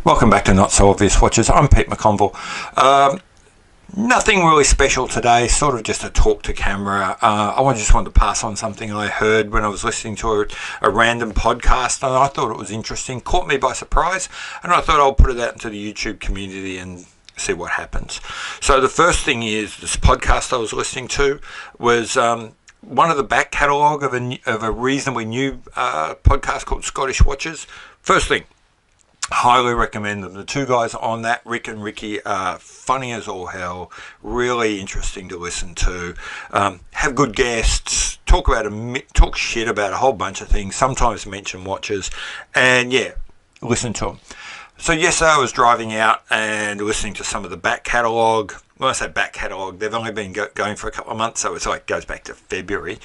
Welcome back to Not So Obvious Watches. I'm Pete McConville. Nothing really special today, sort of just a talk to camera. I just wanted to pass on something I heard when I was listening to a random podcast, and I thought it was interesting, caught me by surprise, and I thought I'll put it out into the YouTube community and see what happens. So the first thing is, this podcast I was listening to was one of the back catalogue of a reasonably new podcast called Scottish Watches. First thing, highly recommend them. The two guys on that, Rick and Ricky, are funny as all hell, really interesting to listen to, have good guests, talk shit about a whole bunch of things, sometimes mention watches, and yeah, listen to them. So yesterday I was driving out and listening to some of the back catalogue. When I say back catalogue, they've only been going for a couple of months, so it's like goes back to February.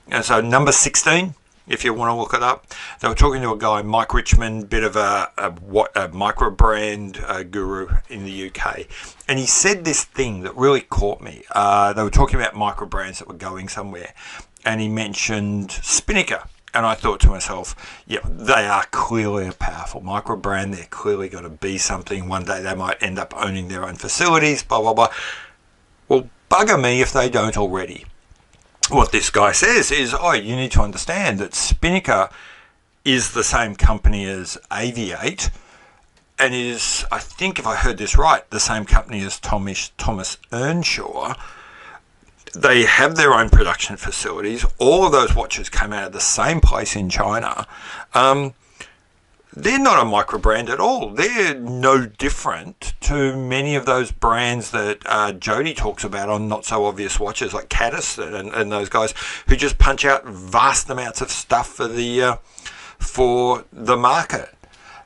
And so number 16, if you want to look it up, they were talking to a guy, Mike Richmond, bit of a micro brand guru in the UK, and he said this thing that really caught me. They were talking about micro brands that were going somewhere, and he mentioned Spinnaker. And I thought to myself, yeah, they are clearly a powerful micro brand. They're clearly going to be something. One day they might end up owning their own facilities, blah, blah, blah. Well, bugger me if they don't already. What this guy says is, you need to understand that Spinnaker is the same company as Aviate, and is, I think if I heard this right, the same company as Thomas Earnshaw. They have their own production facilities. All of those watches came out of the same place in China. They're not a micro brand at all. They're no different to many of those brands that Jody talks about on Not So Obvious Watches, like Caddis and those guys who just punch out vast amounts of stuff for the market.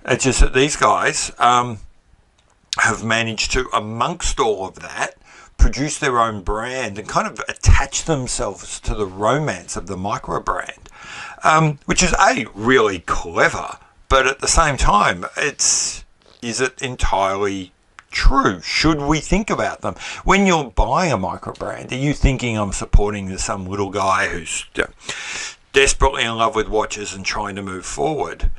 It's just that these guys have managed to, amongst all of that, produce their own brand and kind of attach themselves to the romance of the micro brand, which is really clever, but at the same time, is it entirely true? Should we think about them? When you're buying a micro brand, are you thinking I'm supporting some little guy who's desperately in love with watches and trying to move forward?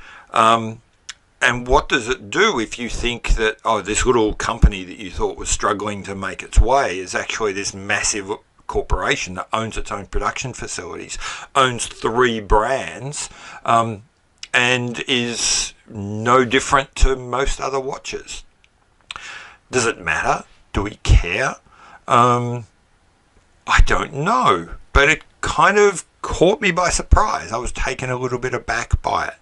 And what does it do if you think that, this little company that you thought was struggling to make its way is actually this massive corporation that owns its own production facilities, owns 3 brands, and is no different to most other watches? Does it matter? Do we care? I don't know, but it kind of caught me by surprise. I was taken a little bit aback by it.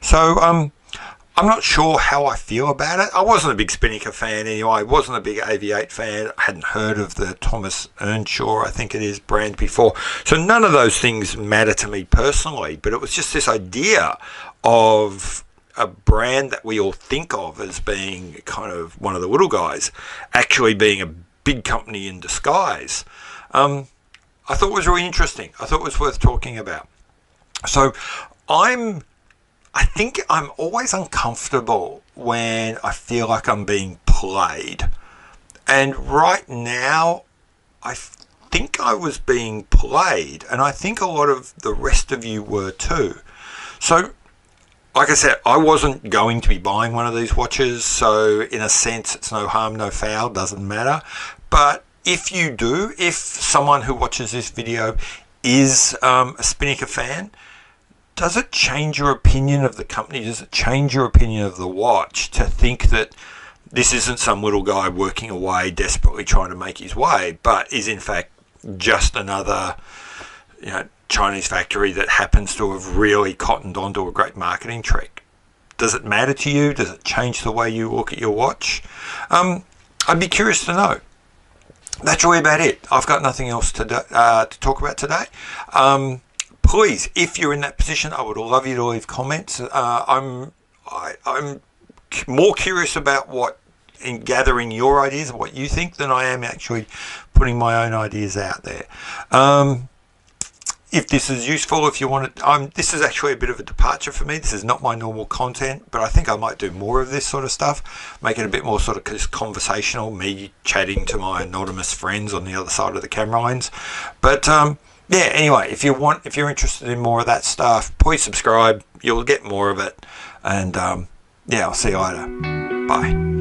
So, I'm not sure how I feel about it. I wasn't a big Spinnaker fan anyway. I wasn't a big Aviate fan. I hadn't heard of the Thomas Earnshaw, I think it is, brand before. So none of those things matter to me personally, but it was just this idea of a brand that we all think of as being kind of one of the little guys, actually being a big company in disguise. I thought it was really interesting. I thought it was worth talking about. So I think I'm always uncomfortable when I feel like I'm being played. And right now, I think I was being played, and I think a lot of the rest of you were too. So, like I said, I wasn't going to be buying one of these watches, so in a sense, it's no harm, no foul, doesn't matter. But if you do, if someone who watches this video is a Spinnaker fan, does it change your opinion of the company? Does it change your opinion of the watch to think that this isn't some little guy working away, desperately trying to make his way, but is in fact just another, Chinese factory that happens to have really cottoned onto a great marketing trick? Does it matter to you? Does it change the way you look at your watch? I'd be curious to know. That's really about it. I've got nothing else to talk about today. Please, if you're in that position, I would love you to leave comments. I'm more curious about in gathering your ideas and what you think than I am actually putting my own ideas out there. If this is useful, if you want to, this is actually a bit of a departure for me. This is not my normal content, but I think I might do more of this sort of stuff, make it a bit more sort of conversational, me chatting to my anonymous friends on the other side of the camera lens. But yeah, anyway, if you're interested in more of that stuff, please subscribe. You'll get more of it. And yeah, I'll see you later. Bye.